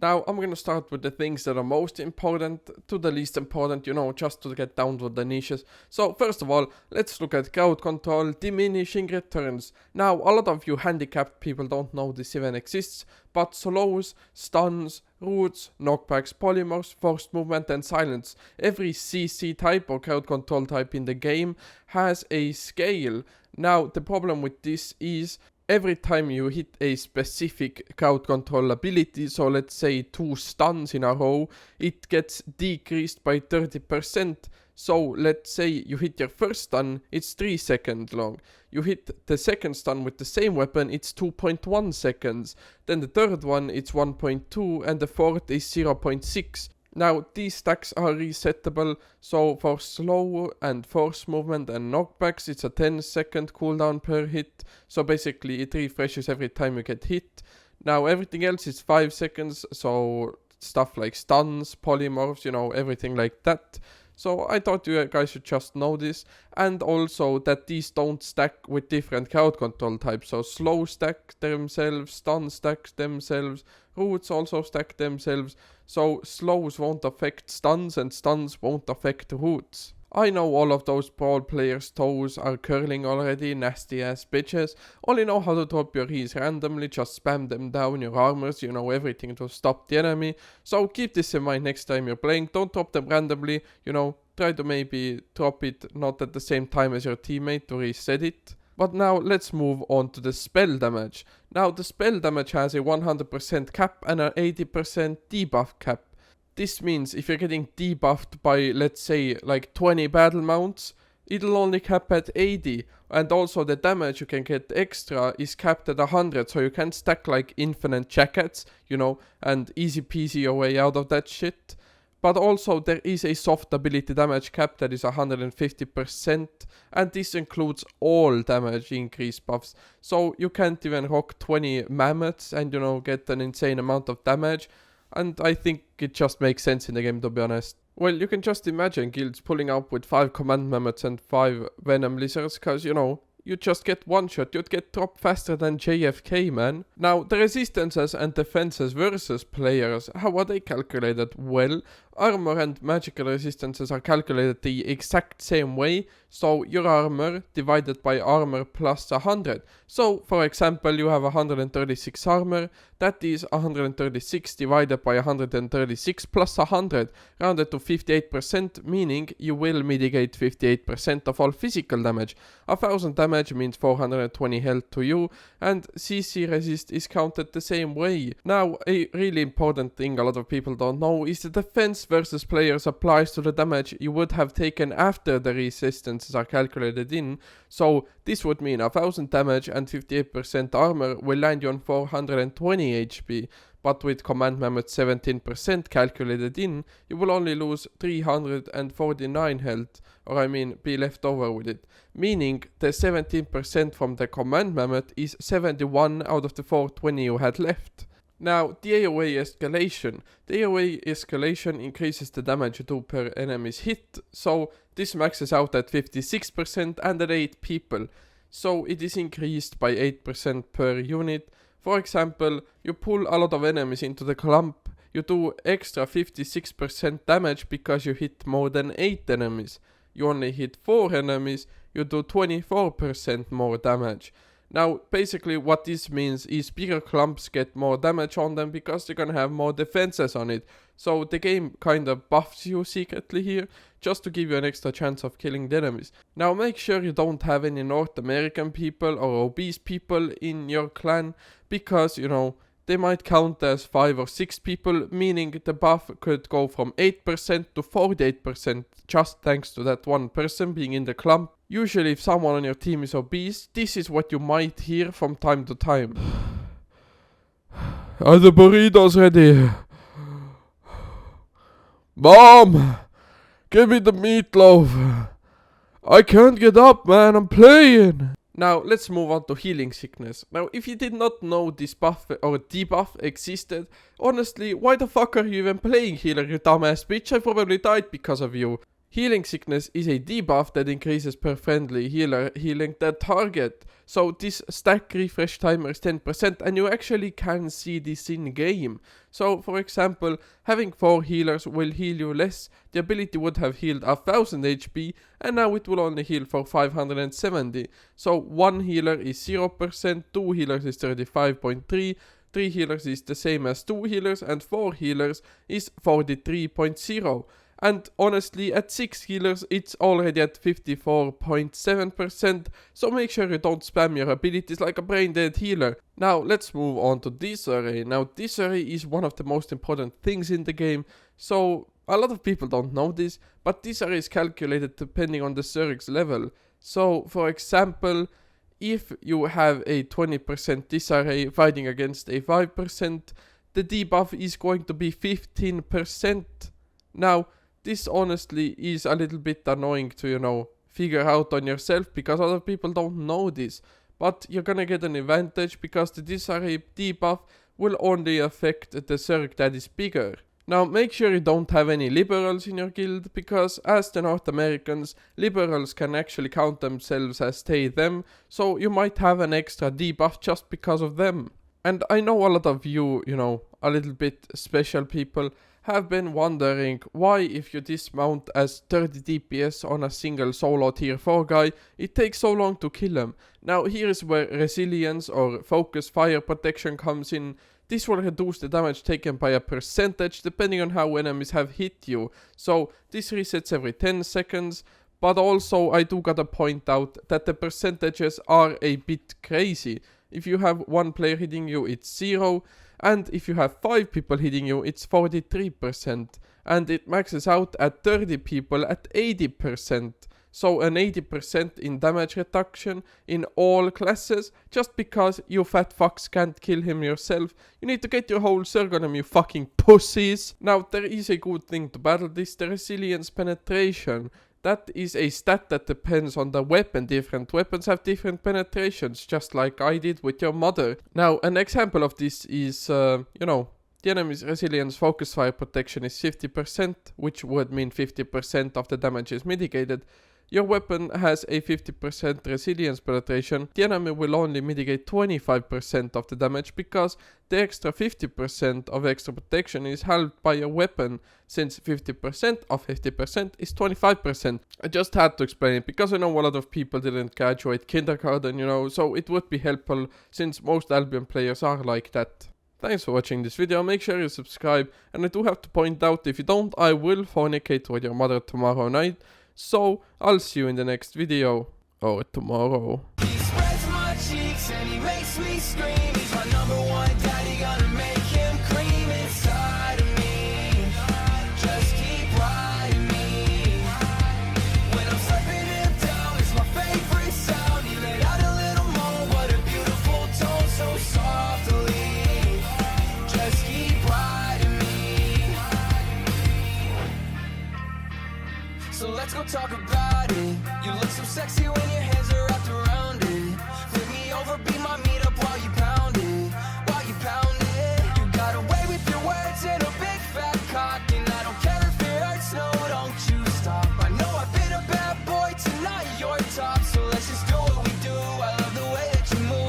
Now, I'm gonna start with the things that are most important to the least important, just to get down to the niches. So, first of all, let's look at crowd control, diminishing returns. Now, a lot of you handicapped people don't know this even exists, but slows, stuns, roots, knockbacks, polymorphs, forced movement and silence. Every CC type or crowd control type in the game has a scale. Now, the problem with this is every time you hit a specific crowd control ability, so let's say 2 stuns in a row, it gets decreased by 30%. So let's say you hit your first stun, it's 3 seconds long. You hit the second stun with the same weapon, it's 2.1 seconds. Then the third one, it's 1.2, and the fourth is 0.6. Now, these stacks are resettable, so for slow and force movement and knockbacks, it's a 10-second cooldown per hit, so basically it refreshes every time you get hit. Now, everything else is 5 seconds, so stuff like stuns, polymorphs, everything like that. So I thought you guys should just know this, and also that these don't stack with different crowd control types. So slow stack themselves, stun stack themselves, roots also stack themselves. So slows won't affect stuns and stuns won't affect roots. I know all of those brawl players' toes are curling already, nasty ass bitches. Only know how to drop your E's randomly, just spam them down your armors, everything to stop the enemy. So keep this in mind next time you're playing, don't drop them randomly, try to maybe drop it not at the same time as your teammate to reset it. But now let's move on to the spell damage. Now the spell damage has a 100% cap and an 80% debuff cap. This means if you're getting debuffed by, let's say, like 20 battle mounts, it'll only cap at 80. And also the damage you can get extra is capped at 100. So you can stack like infinite jackets, and easy peasy your way out of that shit. But also there is a soft ability damage cap that is 150%. And this includes all damage increase buffs. So you can't even rock 20 mammoths and, get an insane amount of damage. And I think it just makes sense in the game, to be honest. Well, you can just imagine guilds pulling up with 5 command mammoths and 5 venom lizards, cause you just get one shot, you'd get dropped faster than JFK, man. Now, the resistances and defenses versus players, how are they calculated? Well, armor and magical resistances are calculated the exact same way, so your armor divided by armor plus 100. So, for example, you have 136 armor, that is 136 divided by 136 plus 100, rounded to 58%, meaning you will mitigate 58% of all physical damage. 1000 damage means 420 health to you, and CC resist is counted the same way. Now, a really important thing a lot of people don't know is the defense versus players applies to the damage you would have taken after the resistances are calculated in. So this would mean 1000 damage and 58% armor will land you on 420 HP. But with command mammoth 17% calculated in, you will only lose 349 health, or be left over with it. Meaning the 17% from the command mammoth is 71 out of the 420 you had left. Now, the AoE escalation. The AoE escalation increases the damage you do per enemy's hit, so this maxes out at 56% and at 8 people. So it is increased by 8% per unit. For example, you pull a lot of enemies into the clump, you do extra 56% damage because you hit more than 8 enemies. You only hit 4 enemies, you do 24% more damage. Now, basically what this means is bigger clumps get more damage on them because they're gonna have more defenses on it. So the game kinda buffs you secretly here, just to give you an extra chance of killing the enemies. Now make sure you don't have any North American people or obese people in your clan, because, they might count as 5 or 6 people, meaning the buff could go from 8% to 48% just thanks to that one person being in the clump. Usually if someone on your team is obese, this is what you might hear from time to time. Are the burritos ready? Mom! Give me the meatloaf! I can't get up, man, I'm playing! Now, let's move on to healing sickness. Now, if you did not know this buff or debuff existed, honestly, why the fuck are you even playing healer, you dumbass bitch? I probably died because of you. Healing Sickness is a debuff that increases per friendly healer healing the target. So this stack refresh timer is 10% and you actually can see this in game. So for example, having 4 healers will heal you less. The ability would have healed 1000 HP and now it will only heal for 570. So 1 healer is 0%, 2 healers is 35.3, 3 healers is the same as 2 healers and 4 healers is 43.0. And honestly, at 6 healers, it's already at 54.7%, so make sure you don't spam your abilities like a brain dead healer. Now, let's move on to Disarray. Now, Disarray is one of the most important things in the game, so a lot of people don't know this, but Disarray is calculated depending on the Zerg's level. So, for example, if you have a 20% Disarray fighting against a 5%, the debuff is going to be 15%. Now, this honestly is a little bit annoying to, figure out on yourself because other people don't know this. But you're gonna get an advantage because the Disarray debuff will only affect the Zerg that is bigger. Now make sure you don't have any liberals in your guild because as the North Americans, liberals can actually count themselves as they them, so you might have an extra debuff just because of them. And I know a lot of you, a little bit special people, have been wondering why if you dismount as 30 DPS on a single solo tier 4 guy, it takes so long to kill him. Now here is where resilience or focus fire protection comes in. This will reduce the damage taken by a percentage depending on how enemies have hit you. So this resets every 10 seconds. But also I do gotta point out that the percentages are a bit crazy. If you have 1 player hitting you, it's 0. And if you have 5 people hitting you, it's 43%. And it maxes out at 30 people at 80%. So an 80% in damage reduction in all classes, just because you fat fucks can't kill him yourself. You need to get your whole Zerg on him, you fucking pussies. Now there is a good thing to battle this, the resilience penetration. That is a stat that depends on the weapon. Different weapons have different penetrations, just like I did with your mother. Now, an example of this is, the enemy's resilience focus fire protection is 50%, which would mean 50% of the damage is mitigated. Your weapon has a 50% resilience penetration. The enemy will only mitigate 25% of the damage because the extra 50% of extra protection is held by your weapon, since 50% of 50% is 25%. I just had to explain it because I know a lot of people didn't graduate kindergarten, so it would be helpful since most Albion players are like that. Thanks for watching this video, make sure you subscribe, and I do have to point out, if you don't, I will fornicate with your mother tomorrow night. So, I'll see you in the next video. Or tomorrow. He spreads my cheeks and he makes me scream. He's my #1 daddy, gonna make him cream inside of me. Just keep riding me. When I'm slapping him down, it's my favorite sound. He let out a little moan, what a beautiful tone, so softly. Just keep riding me. So let's go talk about it. You look so sexy when your hands are wrapped around it. Flip me over, be my